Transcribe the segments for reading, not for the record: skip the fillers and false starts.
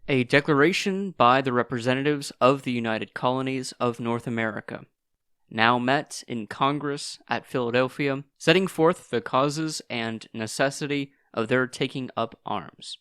A declaration by the representatives of the United Colonies of North America, now met in Congress at Philadelphia, setting forth the causes and necessity of their taking up arms.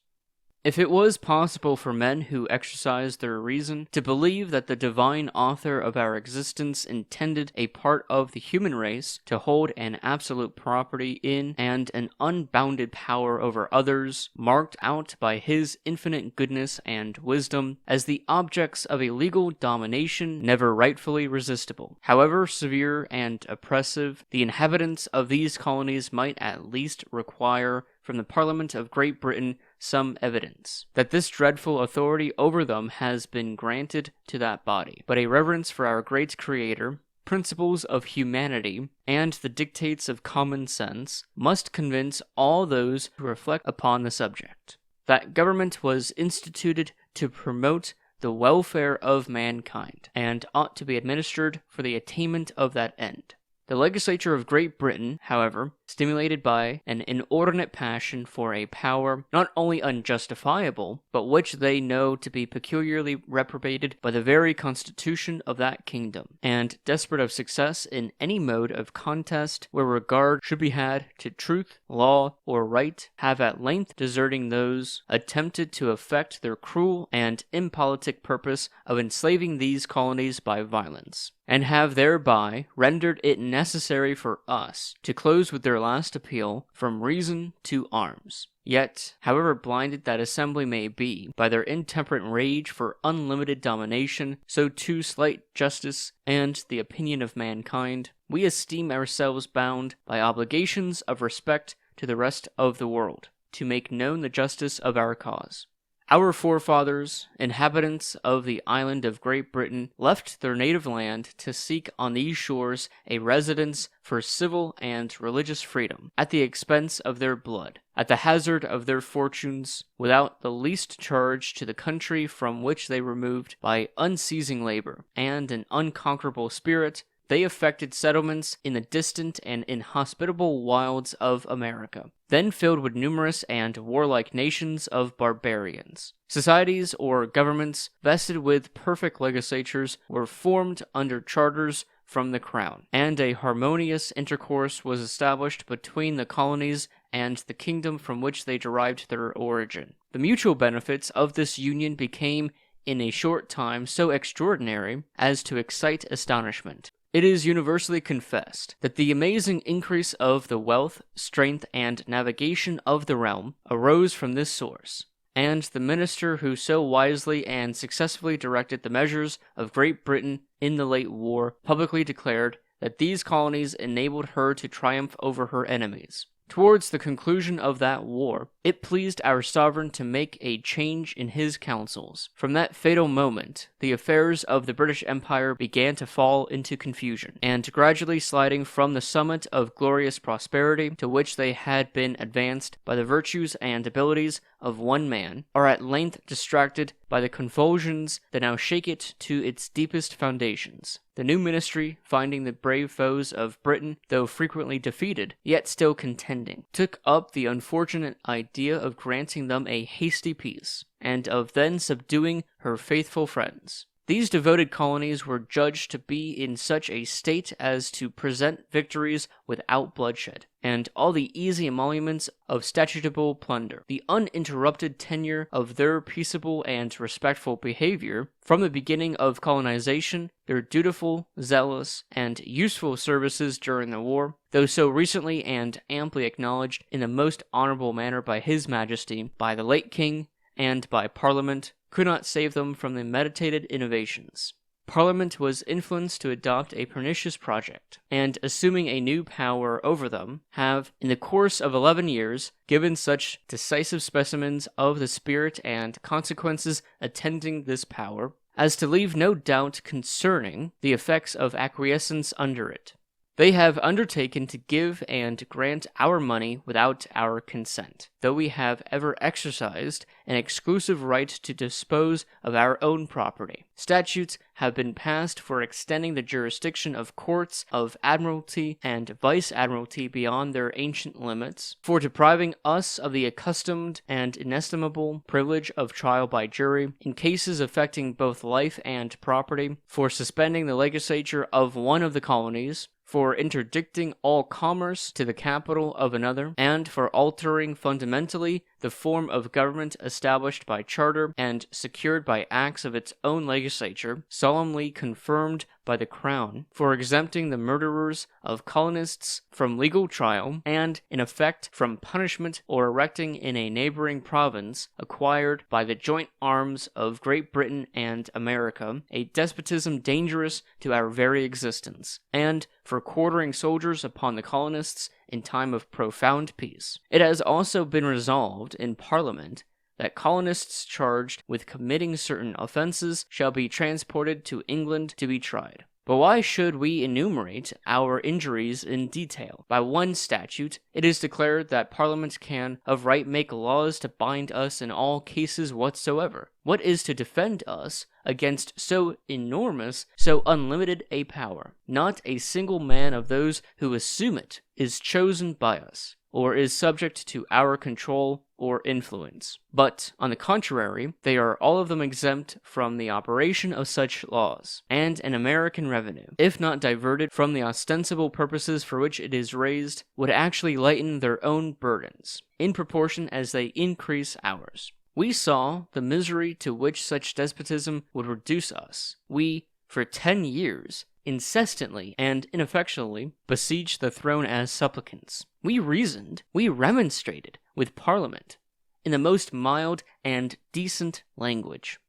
If it was possible for men who exercised their reason to believe that the divine author of our existence intended a part of the human race to hold an absolute property in and an unbounded power over others, marked out by his infinite goodness and wisdom as the objects of a legal domination never rightfully resistible, however severe and oppressive the inhabitants of these colonies might at least require from the Parliament of Great Britain some evidence that this dreadful authority over them has been granted to that body, but a reverence for our great Creator, principles of humanity, and the dictates of common sense must convince all those who reflect upon the subject. That government was instituted to promote the welfare of mankind, and ought to be administered for the attainment of that end. The legislature of Great Britain, however, stimulated by an inordinate passion for a power not only unjustifiable, but which they know to be peculiarly reprobated by the very constitution of that kingdom, and desperate of success in any mode of contest where regard should be had to truth, law, or right, have at length, deserting those, attempted to effect their cruel and impolitic purpose of enslaving these colonies by violence, and have thereby rendered it necessary for us to close with their last appeal from reason to arms. Yet, however blinded that assembly may be by their intemperate rage for unlimited domination, so too slight justice and the opinion of mankind, we esteem ourselves bound by obligations of respect to the rest of the world, to make known the justice of our cause. Our forefathers, inhabitants of the island of Great Britain, left their native land to seek on these shores a residence for civil and religious freedom, at the expense of their blood, at the hazard of their fortunes, without the least charge to the country from which they removed by unceasing labor and an unconquerable spirit. They effected settlements in the distant and inhospitable wilds of America, then filled with numerous and warlike nations of barbarians. Societies or governments vested with perfect legislatures were formed under charters from the crown, and a harmonious intercourse was established between the colonies and the kingdom from which they derived their origin. The mutual benefits of this union became in a short time so extraordinary as to excite astonishment. It is universally confessed that the amazing increase of the wealth, strength, and navigation of the realm arose from this source, and the minister who so wisely and successfully directed the measures of Great Britain in the late war publicly declared that these colonies enabled her to triumph over her enemies. Towards the conclusion of that war, it pleased our sovereign to make a change in his counsels. From that fatal moment, the affairs of the British Empire began to fall into confusion, and gradually sliding from the summit of glorious prosperity to which they had been advanced by the virtues and abilities of one man, are at length distracted by the convulsions that now shake it to its deepest foundations. The new ministry, finding the brave foes of Britain, though frequently defeated, yet still contending, took up the unfortunate idea of granting them a hasty peace, and of then subduing her faithful friends. These devoted colonies were judged to be in such a state as to present victories without bloodshed, and all the easy emoluments of statutable plunder, the uninterrupted tenure of their peaceable and respectful behavior from the beginning of colonization, their dutiful, zealous, and useful services during the war, though so recently and amply acknowledged in the most honorable manner by His Majesty, by the late King, and by Parliament, could not save them from the meditated innovations. Parliament was influenced to adopt a pernicious project, and assuming a new power over them, have, in the course of 11 years, given such decisive specimens of the spirit and consequences attending this power, as to leave no doubt concerning the effects of acquiescence under it. They have undertaken to give and grant our money without our consent, though we have ever exercised an exclusive right to dispose of our own property. Statutes have been passed for extending the jurisdiction of courts of admiralty and vice-admiralty beyond their ancient limits, for depriving us of the accustomed and inestimable privilege of trial by jury in cases affecting both life and property, for suspending the legislature of one of the colonies, for interdicting all commerce to the capital of another, and for altering fundamentally the form of government established by charter and secured by acts of its own legislature, solemnly confirmed by the Crown, for exempting the murderers of colonists from legal trial, and, in effect, from punishment, or erecting in a neighboring province, acquired by the joint arms of Great Britain and America, a despotism dangerous to our very existence, and for quartering soldiers upon the colonists in time of profound peace. It has also been resolved in Parliament that colonists charged with committing certain offenses shall be transported to England to be tried. But why should we enumerate our injuries in detail? By one statute, it is declared that Parliament can of right make laws to bind us in all cases whatsoever. What is to defend us against so enormous, so unlimited a power? Not a single man of those who assume it is chosen by us, or is subject to our control or influence. But, on the contrary, they are all of them exempt from the operation of such laws, and an American revenue, if not diverted from the ostensible purposes for which it is raised, would actually lighten their own burdens, in proportion as they increase ours. We saw the misery to which such despotism would reduce us. We, for 10 years, incessantly and ineffectually besieged the throne as supplicants. We reasoned, we remonstrated with Parliament in the most mild and decent language.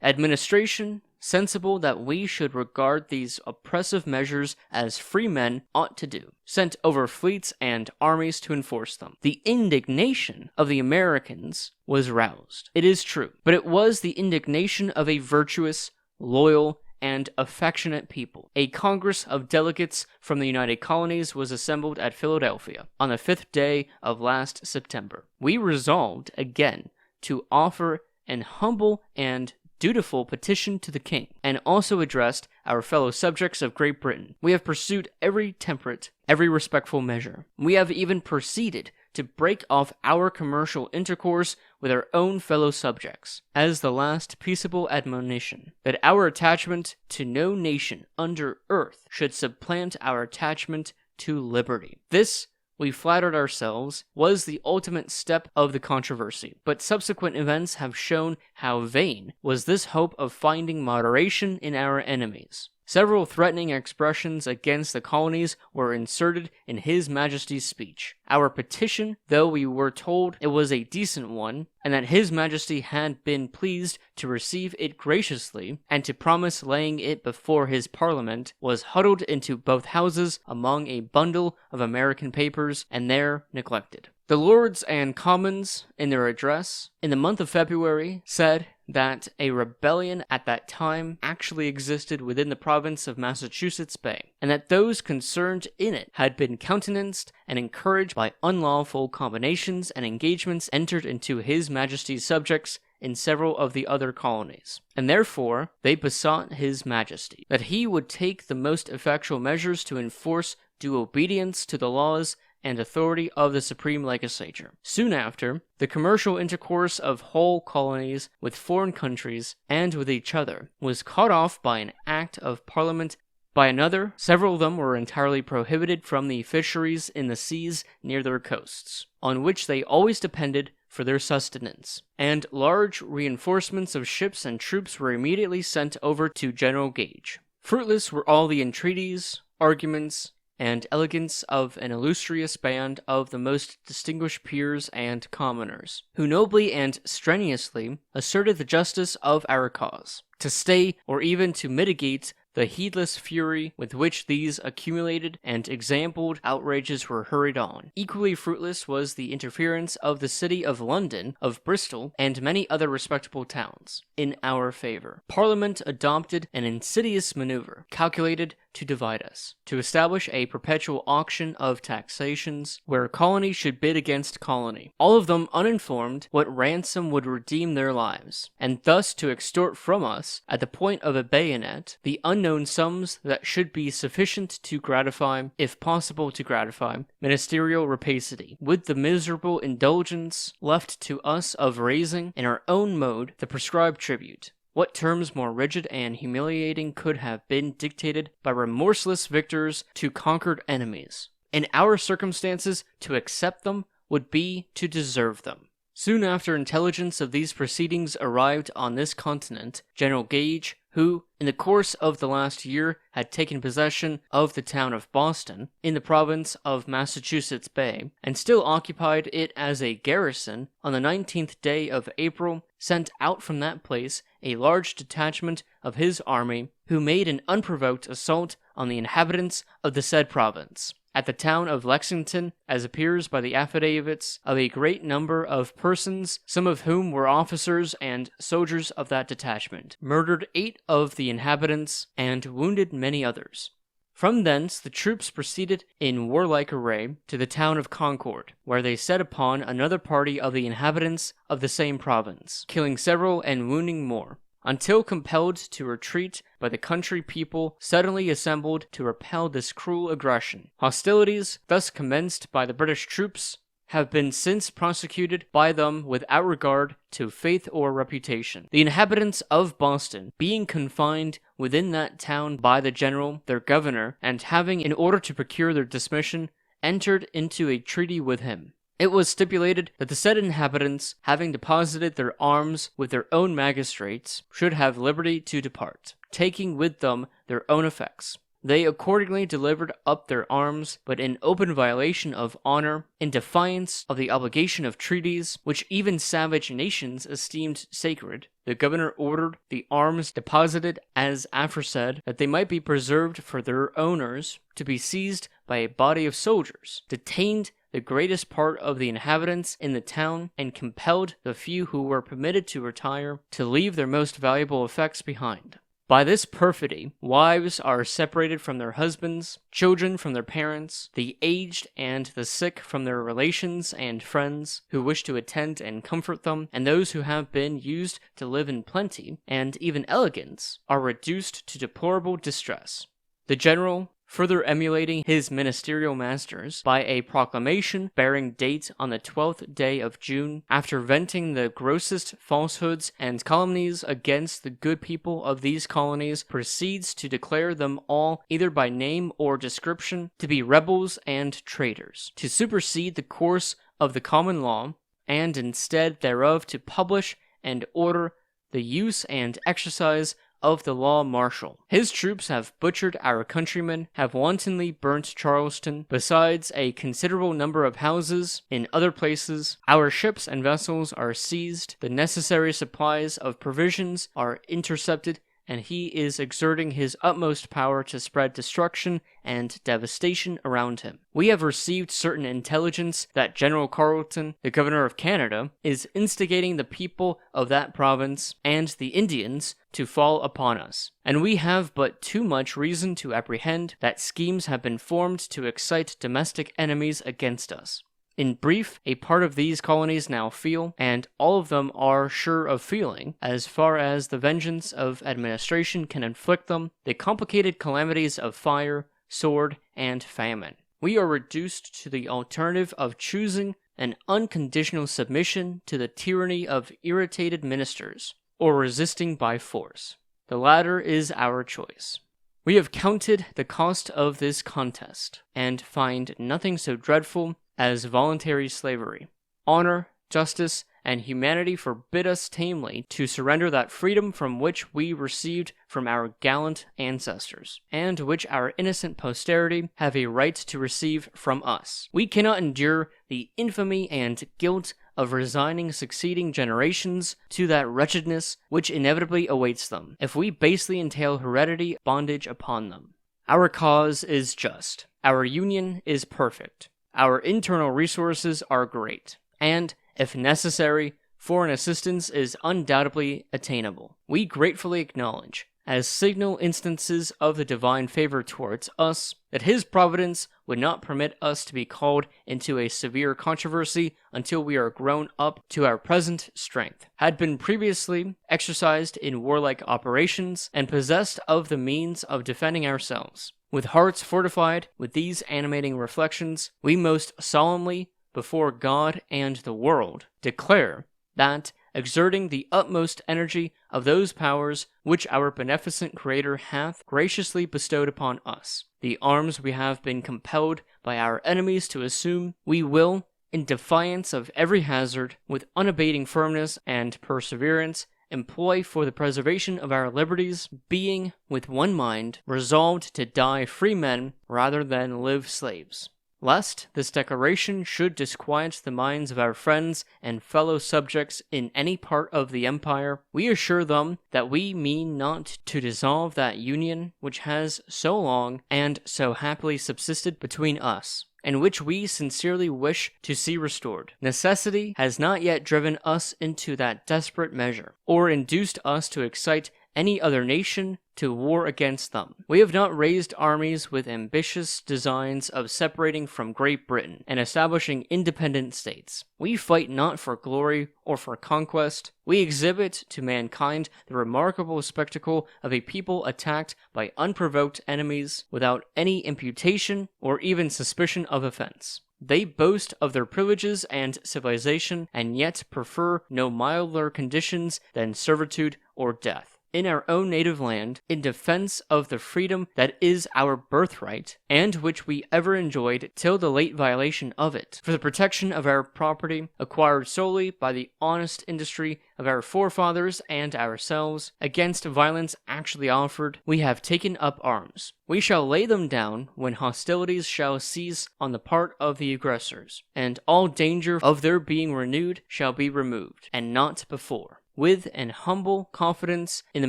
Administration, sensible that we should regard these oppressive measures as free men ought to do, sent over fleets and armies to enforce them. The indignation of the Americans was roused, it is true, but it was the indignation of a virtuous, loyal, and affectionate people. A Congress of delegates from the United Colonies was assembled at Philadelphia on the 5th day of last September. We resolved again to offer an humble and dutiful petition to the King, and also addressed our fellow subjects of Great Britain. We have pursued every temperate, every respectful measure. We have even proceeded to break off our commercial intercourse with our own fellow subjects, as the last peaceable admonition, that our attachment to no nation under earth should supplant our attachment to liberty. This, we flattered ourselves, was the ultimate step of the controversy, but subsequent events have shown how vain was this hope of finding moderation in our enemies. Several threatening expressions against the colonies were inserted in His Majesty's speech. Our petition, though we were told it was a decent one, and that His Majesty had been pleased to receive it graciously, and to promise laying it before his Parliament, was huddled into both houses among a bundle of American papers, and there neglected. The Lords and Commons, in their address, in the month of February, said that a rebellion at that time actually existed within the province of Massachusetts Bay, and that those concerned in it had been countenanced and encouraged by unlawful combinations and engagements entered into His Majesty's subjects in several of the other colonies. And therefore, they besought His Majesty that he would take the most effectual measures to enforce due obedience to the laws and authority of the Supreme Legislature. Soon after, the commercial intercourse of whole colonies with foreign countries and with each other was cut off by an act of Parliament. By another, several of them were entirely prohibited from the fisheries in the seas near their coasts, on which they always depended for their sustenance, and large reinforcements of ships and troops were immediately sent over to General Gage. Fruitless were all the entreaties, arguments, and elegance of an illustrious band of the most distinguished peers and commoners, who nobly and strenuously asserted the justice of our cause, to stay or even to mitigate the heedless fury with which these accumulated and exampled outrages were hurried on. Equally fruitless was the interference of the city of London, of Bristol, and many other respectable towns, in our favor. Parliament adopted an insidious maneuver, calculated to divide us, to establish a perpetual auction of taxations where colony should bid against colony, all of them uninformed what ransom would redeem their lives, and thus to extort from us, at the point of a bayonet, the unknown sums that should be sufficient to gratify, if possible to gratify, ministerial rapacity, with the miserable indulgence left to us of raising, in our own mode, the prescribed tribute. What terms more rigid and humiliating could have been dictated by remorseless victors to conquered enemies? In our circumstances, to accept them would be to deserve them. Soon after intelligence of these proceedings arrived on this continent, General Gage, who, in the course of the last year, had taken possession of the town of Boston, in the province of Massachusetts Bay, and still occupied it as a garrison, on the 19th day of April, sent out from that place a large detachment of his army, who made an unprovoked assault on the inhabitants of the said province, at the town of Lexington, as appears by the affidavits of a great number of persons, some of whom were officers and soldiers of that detachment, murdered 8 of the inhabitants, and wounded many others. From thence the troops proceeded in warlike array to the town of Concord, where they set upon another party of the inhabitants of the same province, killing several and wounding more, until compelled to retreat by the country people suddenly assembled to repel this cruel aggression. Hostilities, thus commenced by the British troops, have been since prosecuted by them without regard to faith or reputation. The inhabitants of Boston, being confined within that town by the general, their governor, and having, in order to procure their dismission, entered into a treaty with him, it was stipulated that the said inhabitants, having deposited their arms with their own magistrates, should have liberty to depart, taking with them their own effects. They accordingly delivered up their arms, but in open violation of honor, in defiance of the obligation of treaties, which even savage nations esteemed sacred. The governor ordered the arms deposited as aforesaid, that they might be preserved for their owners, to be seized by a body of soldiers, detained the greatest part of the inhabitants in the town, and compelled the few who were permitted to retire to leave their most valuable effects behind. By this perfidy, wives are separated from their husbands, children from their parents, the aged and the sick from their relations and friends who wish to attend and comfort them, and those who have been used to live in plenty and even elegance are reduced to deplorable distress. The general, further emulating his ministerial masters, by a proclamation bearing date on the 12th day of June, after venting the grossest falsehoods and calumnies against the good people of these colonies, proceeds to declare them all, either by name or description, to be rebels and traitors, to supersede the course of the common law, and instead thereof to publish and order the use and exercise of the law martial. His troops have butchered our countrymen, have wantonly burnt Charleston, besides a considerable number of houses in other places. Our ships and vessels are seized, the necessary supplies of provisions are intercepted, and he is exerting his utmost power to spread destruction and devastation around him. We have received certain intelligence that General Carleton, the governor of Canada, is instigating the people of that province and the Indians to fall upon us, and we have but too much reason to apprehend that schemes have been formed to excite domestic enemies against us. In brief, a part of these colonies now feel, and all of them are sure of feeling, as far as the vengeance of administration can inflict them, the complicated calamities of fire, sword, and famine. We are reduced to the alternative of choosing an unconditional submission to the tyranny of irritated ministers, or resisting by force. The latter is our choice. We have counted the cost of this contest, and find nothing so dreadful as voluntary slavery. Honor, justice, and humanity forbid us tamely to surrender that freedom from which we received from our gallant ancestors, and which our innocent posterity have a right to receive from us. We cannot endure the infamy and guilt of resigning succeeding generations to that wretchedness which inevitably awaits them, if we basely entail heredity bondage upon them. Our cause is just. Our union is perfect. Our internal resources are great, and, if necessary, foreign assistance is undoubtedly attainable. We gratefully acknowledge as signal instances of the divine favor towards us, that his providence would not permit us to be called into a severe controversy until we are grown up to our present strength, had been previously exercised in warlike operations, and possessed of the means of defending ourselves. With hearts fortified with these animating reflections, we most solemnly, before God and the world, declare that, exerting the utmost energy of those powers which our beneficent Creator hath graciously bestowed upon us, the arms we have been compelled by our enemies to assume, we will, in defiance of every hazard, with unabating firmness and perseverance, employ for the preservation of our liberties, being, with one mind, resolved to die free men rather than live slaves. Lest this declaration should disquiet the minds of our friends and fellow subjects in any part of the empire, we assure them that we mean not to dissolve that union which has so long and so happily subsisted between us, and which we sincerely wish to see restored. Necessity has not yet driven us into that desperate measure, or induced us to excite any other nation to war against them. We have not raised armies with ambitious designs of separating from Great Britain and establishing independent states. We fight not for glory or for conquest. We exhibit to mankind the remarkable spectacle of a people attacked by unprovoked enemies without any imputation or even suspicion of offense. They boast of their privileges and civilization, and yet prefer no milder conditions than servitude or death. In our own native land, in defense of the freedom that is our birthright, and which we ever enjoyed till the late violation of it, for the protection of our property, acquired solely by the honest industry of our forefathers and ourselves, against violence actually offered, we have taken up arms. We shall lay them down when hostilities shall cease on the part of the aggressors, and all danger of their being renewed shall be removed, and not before. With an humble confidence in the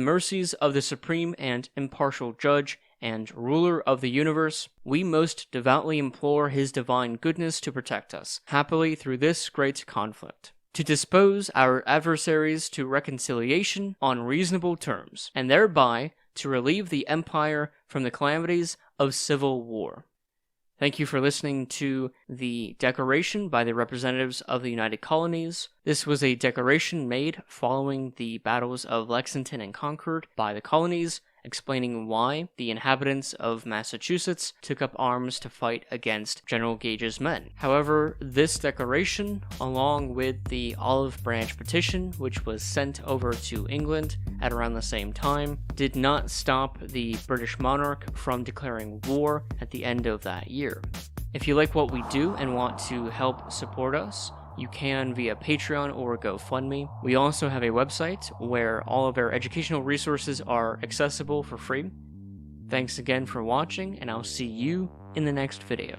mercies of the supreme and impartial judge and ruler of the universe, we most devoutly implore his divine goodness to protect us, happily through this great conflict, to dispose our adversaries to reconciliation on reasonable terms, and thereby to relieve the empire from the calamities of civil war. Thank you for listening to the declaration by the representatives of the United Colonies. This was a declaration made following the battles of Lexington and Concord by the colonies, explaining why the inhabitants of Massachusetts took up arms to fight against General Gage's men. However, this declaration, along with the Olive Branch Petition, which was sent over to England at around the same time, did not stop the British monarch from declaring war at the end of that year. If you like what we do and want to help support us, you can via Patreon or GoFundMe. We also have a website where all of our educational resources are accessible for free. Thanks again for watching, and I'll see you in the next video.